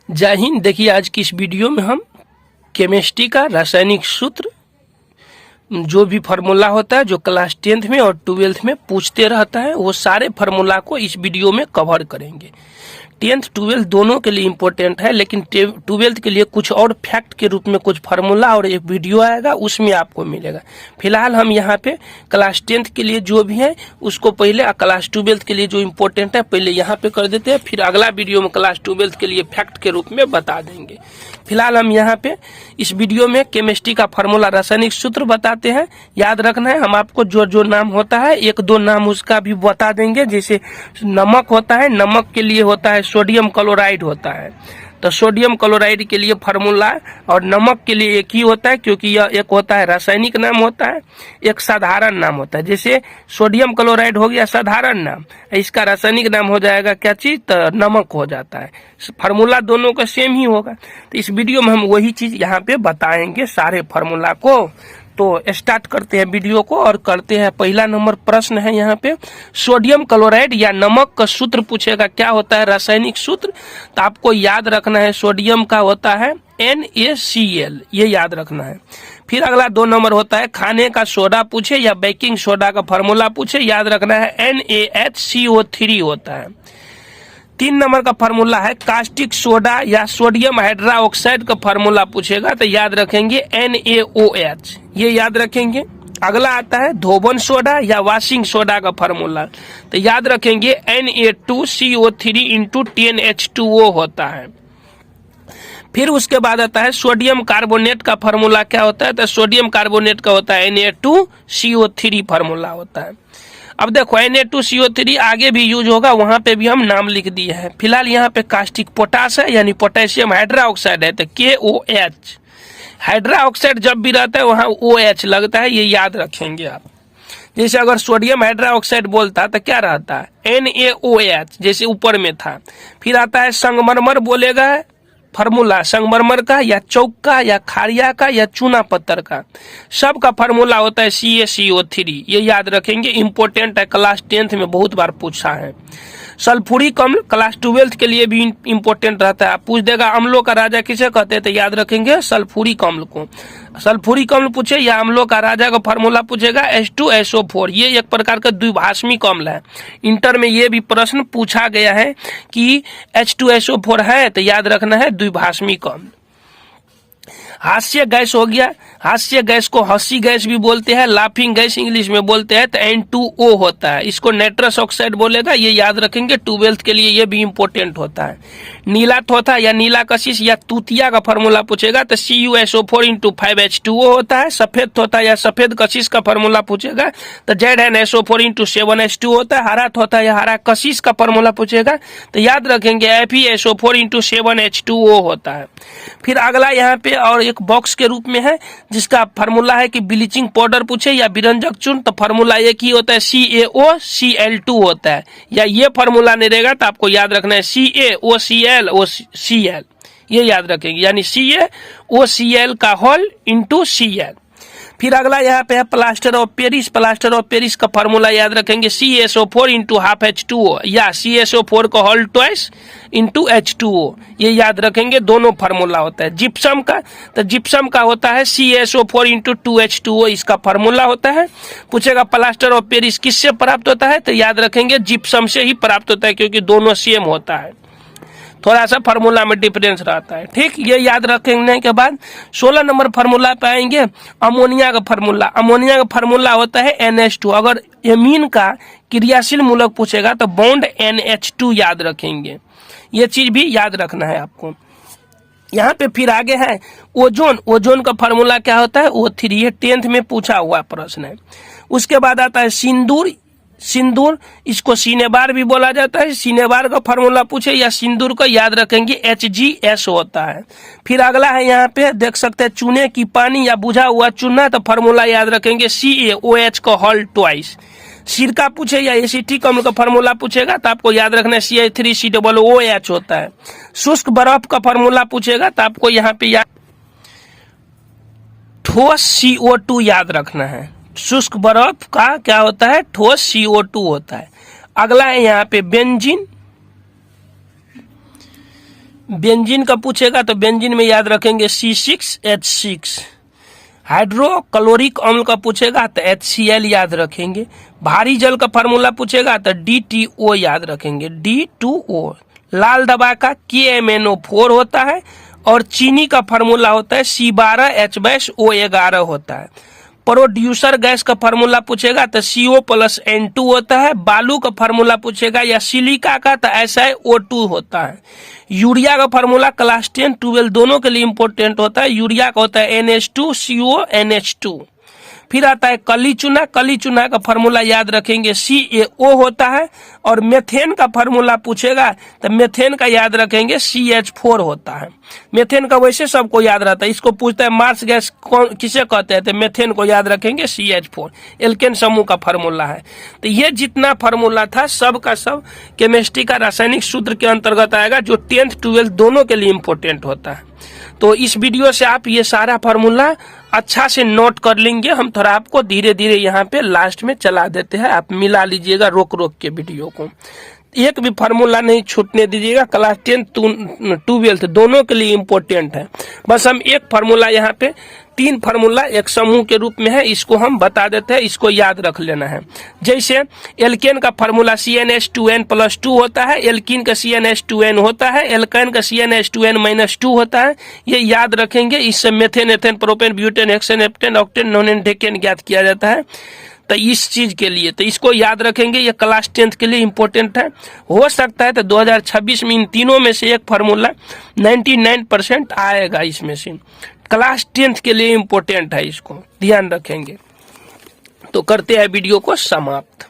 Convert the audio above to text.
जय हिंद। देखिए आज की इस वीडियो में हम केमिस्ट्री का रासायनिक सूत्र जो भी फार्मूला होता है जो क्लास 10th में और 12th में पूछते रहता है वो सारे फार्मूला को इस वीडियो में कवर करेंगे। 10th 12th दोनों के लिए इम्पोर्टेंट है, लेकिन 12th के लिए कुछ और फैक्ट के रूप में कुछ फार्मूला और एक वीडियो आएगा उसमें आपको मिलेगा। फिलहाल हम यहाँ पे क्लास 10th के लिए जो भी है उसको पहले, क्लास 12th के लिए जो इम्पोर्टेंट है पहले यहाँ पे कर देते हैं, फिर अगला वीडियो में क्लास 12th के लिए फैक्ट के रूप में बता देंगे। फिलहाल हम यहाँ पे इस वीडियो में केमिस्ट्री का फार्मूला रासायनिक सूत्र बताते हैं। याद रखना है, हम आपको जो जो नाम होता है एक दो नाम उसका भी बता देंगे। जैसे नमक होता है, नमक के लिए होता है सोडियम क्लोराइड होता है, तो सोडियम क्लोराइड के लिए फार्मूला और नमक के लिए एक ही होता है, क्योंकि यह एक होता है रासायनिक नाम होता है, एक साधारण नाम होता है। जैसे सोडियम क्लोराइड हो गया साधारण नाम, इसका रासायनिक नाम हो जाएगा क्या चीज, तो नमक हो जाता है। फार्मूला दोनों का सेम ही होगा। तो इस वीडियो में हम वही चीज यहाँ पे बताएंगे सारे फार्मूला को। तो स्टार्ट करते हैं वीडियो को और करते हैं। पहला नंबर प्रश्न है यहाँ पे, सोडियम क्लोराइड या नमक का सूत्र पूछेगा। क्या होता है रासायनिक सूत्र, तो आपको याद रखना है सोडियम का होता है NaCl, ये याद रखना है। फिर अगला 2 नंबर होता है खाने का सोडा पूछे या बेकिंग सोडा का फार्मूला पूछे, याद रखना है NaHCO3 होता है। 3 नंबर का फार्मूला है कास्टिक सोडा या सोडियम हाइड्रोक्साइड का फार्मूला पूछेगा, तो याद रखेंगे NaOH, ये याद रखेंगे। अगला आता है धोबन सोडा या वॉशिंग सोडा का फार्मूला, तो याद रखेंगे Na2CO3 इंटू 10H2O होता है। फिर उसके बाद आता है सोडियम कार्बोनेट का फार्मूला। क्या होता है, तो सोडियम कार्बोनेट का होता है Na2CO3 फार्मूला होता है। अब देखो Na2CO3 आगे भी यूज होगा, वहां पे भी हम नाम लिख दिए हैं। फिलहाल यहाँ पे कास्टिक पोटास है यानी पोटेशियम हाइड्रोक्साइड है, तो KOH। हाइड्रोक्साइड जब भी रहता है वहां OH लगता है, ये याद रखेंगे आप। जैसे अगर सोडियम हाइड्रोक्साइड बोलता तो क्या रहता है NaOH, जैसे ऊपर में था। फिर आता है संगमरमर बोलेगा फार्मूला, संगमरमर का या चौक का या खारिया का या चूना पत्थर का, सब का फार्मूला होता है CaCO3, ये याद रखेंगे। इंपॉर्टेंट है, क्लास 10th में बहुत बार पूछा है। सल्फ्यूरिक अम्ल क्लास 12th के लिए भी इंपॉर्टेंट रहता है, पूछ देगा अम्लों का राजा किसे कहते हैं, तो याद रखेंगे सल्फ्यूरिक अम्ल को। सल्फ्यूरिक अम्ल पूछे या अम्लों का राजा का फार्मूला पूछेगा H2SO4, ये एक प्रकार का द्विभाषमिक अम्ल है। इंटर में ये भी प्रश्न पूछा गया है कि H2SO4 है, तो याद रखना है द्विभाषमिक अम्ल। हास्य गैस हो गया, हास्य गैस को हंसी गैस भी बोलते हैं, लाफिंग गैस इंग्लिश में बोलते हैं, तो N2O होता है। इसको नाइट्रस ऑक्साइड बोलेगा, ये याद रखेंगे 12th के लिए, ये भी इंपॉर्टेंट होता है। नीला थोथा या नीला कशिश या तूतिया का फार्मूला पूछेगा, तो CuSO4 इंटू 5H2O होता है। सफेद थोथा या सफेद कशिश का फार्मूला पूछेगा, तो ZnSO4 इंटू 7H2 होता है। हरा थोथा या हरा कशिश का फार्मूला पूछेगा, तो याद रखेंगे FeSO4 इंटू 7H2O होता है। फिर अगला यहाँ पे और एक बॉक्स के रूप में है जिसका फार्मूला है कि ब्लीचिंग पाउडर पूछे या विरंजक चूर्ण, तो फार्मूला एक ही होता है CaOCl2 होता है। या ये फार्मूला नहीं रहेगा तो आपको याद रखना है CaOCl, ये याद रखेंगे, यानी CaOCl का होल इंटू Cl। फिर अगला यहाँ पे है plaster of Paris. Plaster of Paris का फार्मूला याद रखेंगे CaSO4 इंटू हाफ H2O या CaSO4 का होल ट्वाइस इंटू H2O, ये याद रखेंगे। दोनों फार्मूला होता है। जिप्सम का, तो जिप्सम का होता है CaSO4 इंटू 2H2O, इसका फार्मूला होता है। पूछेगा प्लास्टर ऑफ पेरिस किससे प्राप्त होता है, तो याद रखेंगे जिप्सम से ही प्राप्त होता है, क्योंकि दोनों सेम होता है, थोड़ा सा फार्मूला में डिफरेंस रहता है। ठीक, ये याद रखने के बाद 16 नंबर फार्मूला पे आएंगे अमोनिया का फार्मूला। अमोनिया का फार्मूला होता है NH2। अगर एमीन का क्रियाशील मूलक पूछेगा तो बॉन्ड NH2 याद रखेंगे, ये चीज भी याद रखना है आपको। यहाँ पे फिर आगे है ओजोन। ओजोन का फार्मूला क्या होता है O3, ये 10th में पूछा हुआ प्रश्न है। उसके बाद आता है सिंदूर। सिंदूर, इसको सिनेबार भी बोला जाता है। सिनेबार का फार्मूला पूछे या सिंदूर को, याद रखेंगे HGS होता है। फिर अगला है यहाँ पे देख सकते हैं चूने की पानी या बुझा हुआ चूना, तो फार्मूला याद रखेंगे CaOH का होल ट्वाइस। सिरका पूछे या एसिटिक अम्ल का फार्मूला पूछेगा तो आपको याद रखना है CH3COOH होता है। शुष्क बर्फ का फार्मूला पूछेगा तो आपको यहाँ पे ठोस CO2 याद रखना है। शुष्क बर्फ का क्या होता है, ठोस CO2 होता है। अगला है यहाँ पे बेंजीन। बेंजीन का पूछेगा तो बेंजीन में याद रखेंगे C6H6। हाइड्रोक्लोरिक अम्ल का पूछेगा तो HCl याद रखेंगे। भारी जल का फार्मूला पूछेगा तो D2O याद रखेंगे, D2O। लाल दवा का KMnO4 होता है और चीनी का फार्मूला होता है C12H2O11 होता है। प्रोड्यूसर गैस का फार्मूला पूछेगा तो CO+N2 होता है। बालू का फार्मूला पूछेगा या सिलिका का तो SiO2 होता है। यूरिया का फार्मूला क्लास 10 12 दोनों के लिए इंपॉर्टेंट होता है। यूरिया का होता है NH2CO NH2। फिर आता है कली चूना। कली चूना का फार्मूला याद रखेंगे CaO होता है। और मेथेन का फार्मूला पूछेगा तो मेथेन का याद रखेंगे CH4 होता है। मेथेन का वैसे सबको याद रहता है, इसको पूछता है मार्स गैस कौन किसे कहते हैं तो मेथेन को याद रखेंगे CH4। एल्केन समूह का फार्मूला है। तो ये जितना फार्मूला था सब का सब केमिस्ट्री का रासायनिक सूत्र के अंतर्गत आएगा, जो 10th 12th दोनों के लिए इंपॉर्टेंट होता है। तो इस वीडियो से आप ये सारा फार्मूला अच्छा से नोट कर लेंगे। हम थोड़ा आपको धीरे धीरे यहाँ पे लास्ट में चला देते हैं, आप मिला लीजिएगा रोक रोक के वीडियो को। एक भी फार्मूला नहीं छूटने दीजिएगा, क्लास 10th 12th दोनों के लिए इंपॉर्टेंट है। बस हम एक फार्मूला यहाँ पे 3 फार्मूला एक समूह के रूप में है, इसको हम बता देते हैं, इसको याद रख लेना है। जैसे एल्केन का फार्मूला CnH2n+2 होता है, एल्कीन का CnH2n होता है, एल्काइन का CnH2n-2 होता है। ये याद रखेंगे। इससे methane, ethane, propane, butane, hexane, heptane, octane, नोनेन, decane ज्ञात किया जाता है। तो इस चीज के लिए तो इसको याद रखेंगे, ये क्लास 10th के लिए इंपॉर्टेंट है। हो सकता है तो 2026 में इन तीनों में से एक फार्मूला 99% आएगा इसमें से। क्लास 10th के लिए इंपॉर्टेंट है, इसको ध्यान रखेंगे। तो करते हैं वीडियो को समाप्त।